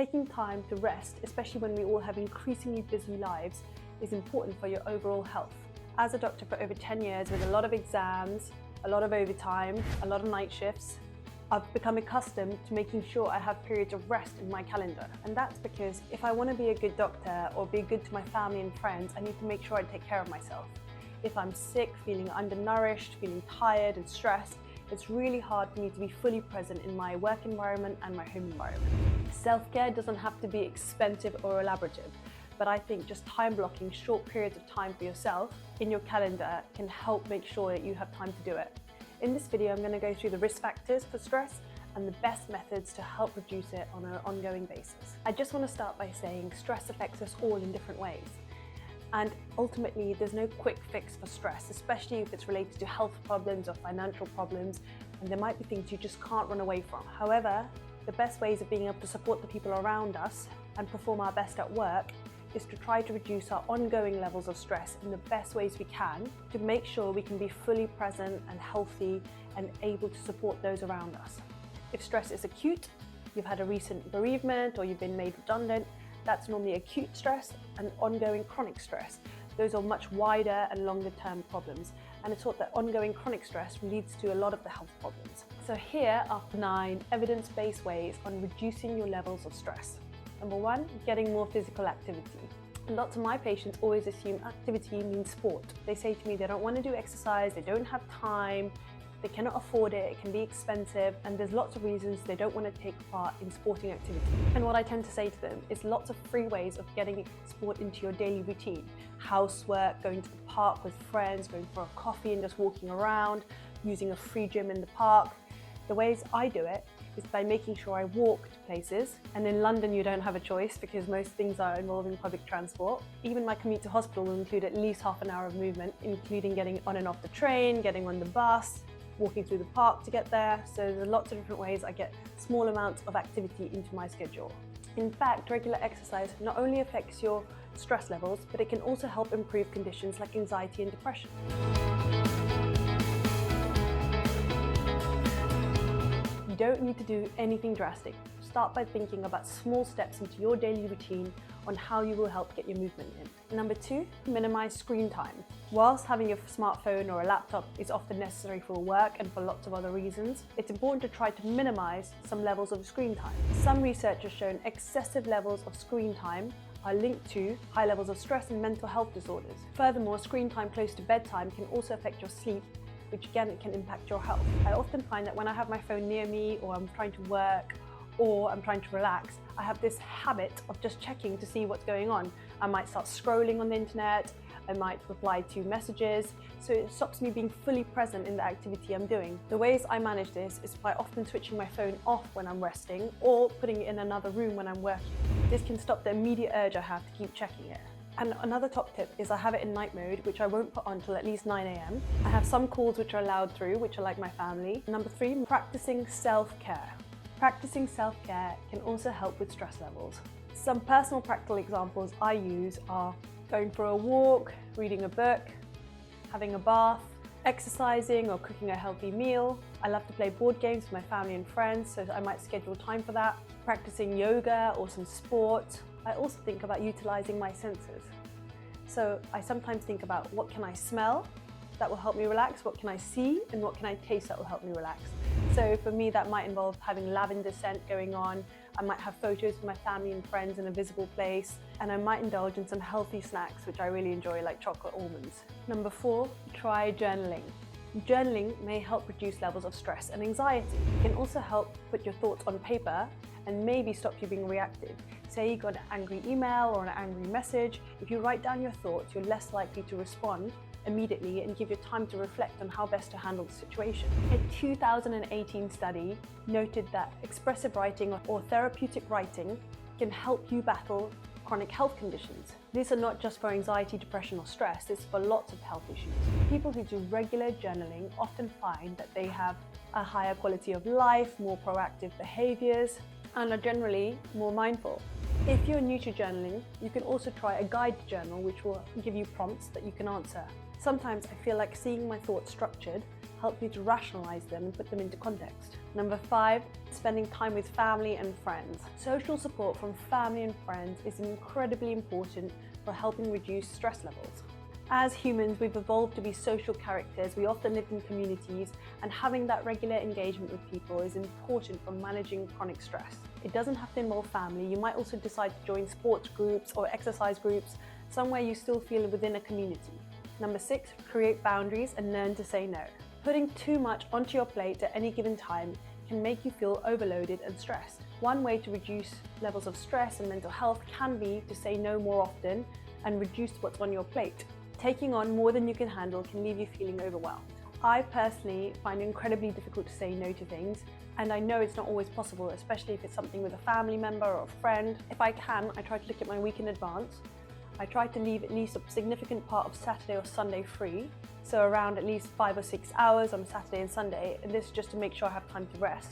taking time to rest, especially when we all have increasingly busy lives, is important for your overall health. As a doctor for over 10 years with a lot of exams, a lot of overtime, a lot of night shifts, I've become accustomed to making sure I have periods of rest in my calendar. And that's because if I want to be a good doctor or be good to my family and friends, I need to make sure I take care of myself. If I'm sick, feeling undernourished, feeling tired and stressed, it's really hard for me to be fully present in my work environment and my home environment. Self-care doesn't have to be expensive or elaborative, but I think just time blocking short periods of time for yourself in your calendar can help make sure that you have time to do it. In this video, I'm going to go through the risk factors for stress and the best methods to help reduce it on an ongoing basis. I just want to start by saying stress affects us all in different ways. And ultimately, there's no quick fix for stress, especially if it's related to health problems or financial problems, and there might be things you just can't run away from. However, the best ways of being able to support the people around us and perform our best at work is to try to reduce our ongoing levels of stress in the best ways we can to make sure we can be fully present and healthy and able to support those around us. If stress is acute, you've had a recent bereavement or you've been made redundant, that's normally acute stress, and ongoing chronic stress. Those are much wider and longer term problems. And it's thought that ongoing chronic stress leads to a lot of the health problems. So here are 9 evidence-based ways on reducing your levels of stress. Number 1, getting more physical activity. Lots of my patients always assume activity means sport. They say to me they don't want to do exercise, they don't have time, they cannot afford it, it can be expensive, and there's lots of reasons they don't want to take part in sporting activity. And what I tend to say to them is lots of free ways of getting sport into your daily routine. Housework, going to the park with friends, going for a coffee and just walking around, using a free gym in the park. The ways I do it is by making sure I walk to places, and in London you don't have a choice because most things are involving public transport. Even my commute to hospital will include at least half an hour of movement, including getting on and off the train, getting on the bus, walking through the park to get there. So there's lots of different ways I get small amounts of activity into my schedule. In fact, regular exercise not only affects your stress levels, but it can also help improve conditions like anxiety and depression. You don't need to do anything drastic. Start by thinking about small steps into your daily routine on how you will help get your movement in. Number 2, minimize screen time. Whilst having a smartphone or a laptop is often necessary for work and for lots of other reasons, it's important to try to minimize some levels of screen time. Some research has shown excessive levels of screen time are linked to high levels of stress and mental health disorders. Furthermore, screen time close to bedtime can also affect your sleep, which again can impact your health. I often find that when I have my phone near me, or I'm trying to work, or I'm trying to relax, I have this habit of just checking to see what's going on. I might start scrolling on the internet, I might reply to messages, so it stops me being fully present in the activity I'm doing. The ways I manage this is by often switching my phone off when I'm resting or putting it in another room when I'm working. This can stop the immediate urge I have to keep checking it. And another top tip is I have it in night mode, which I won't put on till at least 9 AM. I have some calls which are allowed through, which are like my family. Number 3, practicing self-care. Practicing self-care can also help with stress levels. Some personal practical examples I use are going for a walk, reading a book, having a bath, exercising or cooking a healthy meal. I love to play board games with my family and friends, so I might schedule time for that. Practicing yoga or some sport. I also think about utilizing my senses. So I sometimes think about what can I smell that will help me relax, what can I see, and what can I taste that will help me relax. So for me, that might involve having lavender scent going on. I might have photos of my family and friends in a visible place, and I might indulge in some healthy snacks, which I really enjoy, like chocolate almonds. Number 4, try journaling. Journaling may help reduce levels of stress and anxiety. It can also help put your thoughts on paper and maybe stop you being reactive. Say you got an angry email or an angry message. If you write down your thoughts, you're less likely to respond immediately and give you time to reflect on how best to handle the situation. A 2018 study noted that expressive writing or therapeutic writing can help you battle chronic health conditions. These are not just for anxiety, depression or stress, it's for lots of health issues. People who do regular journaling often find that they have a higher quality of life, more proactive behaviors, and are generally more mindful. If you're new to journaling, you can also try a guided journal which will give you prompts that you can answer. Sometimes I feel like seeing my thoughts structured help you to rationalize them and put them into context. Number 5, spending time with family and friends. Social support from family and friends is incredibly important for helping reduce stress levels. As humans, we've evolved to be social characters. We often live in communities, and having that regular engagement with people is important for managing chronic stress. It doesn't have to involve family. You might also decide to join sports groups or exercise groups, somewhere you still feel within a community. Number 6, create boundaries and learn to say no. Putting too much onto your plate at any given time can make you feel overloaded and stressed. One way to reduce levels of stress and mental health can be to say no more often and reduce what's on your plate. Taking on more than you can handle can leave you feeling overwhelmed. I personally find it incredibly difficult to say no to things, and I know it's not always possible, especially if it's something with a family member or a friend. If I can, I try to look at my week in advance. I try to leave at least a significant part of Saturday or Sunday free, so around at least 5 or 6 hours on Saturday and Sunday, and this is just to make sure I have time to rest.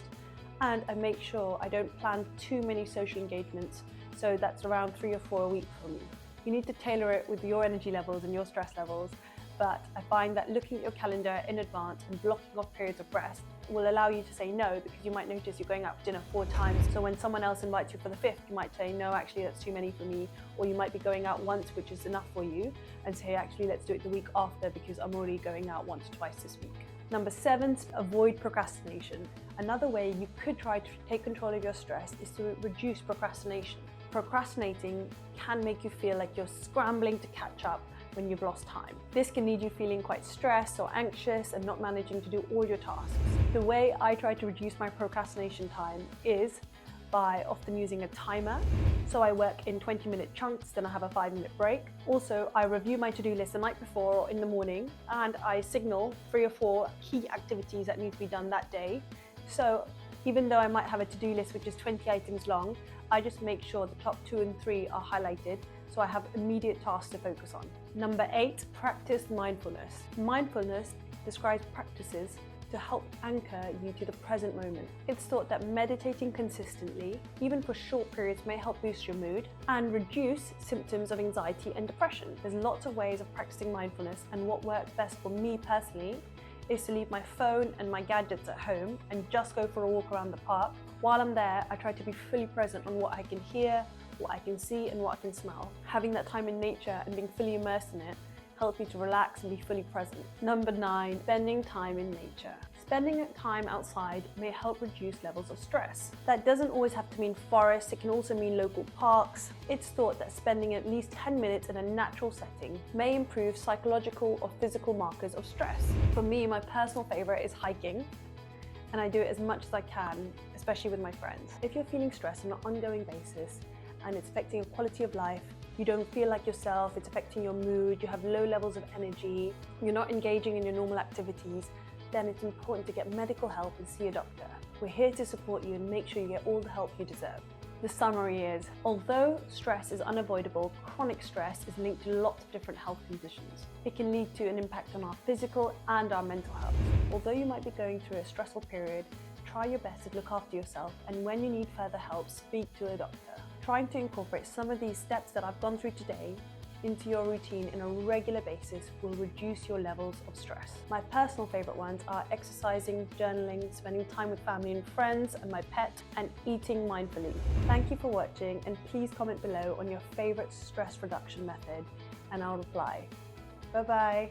And I make sure I don't plan too many social engagements, so that's around 3 or 4 a week for me. You need to tailor it with your energy levels and your stress levels, but I find that looking at your calendar in advance and blocking off periods of rest will allow you to say no, because you might notice you're going out for dinner 4 times. So when someone else invites you for the 5th, you might say, no, actually that's too many for me. Or you might be going out once, which is enough for you, and say, actually let's do it the week after because I'm already going out once or twice this week. Number 7, avoid procrastination. Another way you could try to take control of your stress is to reduce procrastination. Procrastinating can make you feel like you're scrambling to catch up when you've lost time. This can leave you feeling quite stressed or anxious and not managing to do all your tasks. The way I try to reduce my procrastination time is by often using a timer. So I work in 20-minute chunks, then I have a 5-minute break. Also, I review my to-do list the night before or in the morning, and I signal 3 or 4 key activities that need to be done that day. So even though I might have a to-do list which is 20 items long, I just make sure the top 2 and 3 are highlighted, so I have immediate tasks to focus on. Number 8, practice mindfulness. Mindfulness describes practices to help anchor you to the present moment. It's thought that meditating consistently, even for short periods, may help boost your mood and reduce symptoms of anxiety and depression. There's lots of ways of practicing mindfulness, and what works best for me personally is to leave my phone and my gadgets at home and just go for a walk around the park. While I'm there, I try to be fully present on what I can hear, what I can see, and what I can smell. Having that time in nature and being fully immersed in it helps me to relax and be fully present. Number 9, spending time in nature. Spending time outside may help reduce levels of stress. That doesn't always have to mean forests, it can also mean local parks. It's thought that spending at least 10 minutes in a natural setting may improve psychological or physical markers of stress. For me, my personal favorite is hiking, and I do it as much as I can, especially with my friends. If you're feeling stressed on an ongoing basis and it's affecting your quality of life, you don't feel like yourself, it's affecting your mood, you have low levels of energy, you're not engaging in your normal activities, then it's important to get medical help and see a doctor. We're here to support you and make sure you get all the help you deserve. The summary is, although stress is unavoidable, chronic stress is linked to lots of different health conditions. It can lead to an impact on our physical and our mental health. Although you might be going through a stressful period, try your best to look after yourself, and when you need further help, speak to a doctor. Trying to incorporate some of these steps that I've gone through today into your routine on a regular basis will reduce your levels of stress. My personal favorite ones are exercising, journaling, spending time with family and friends and my pet, and eating mindfully. Thank you for watching, and please comment below on your favorite stress reduction method and I'll reply. Bye bye.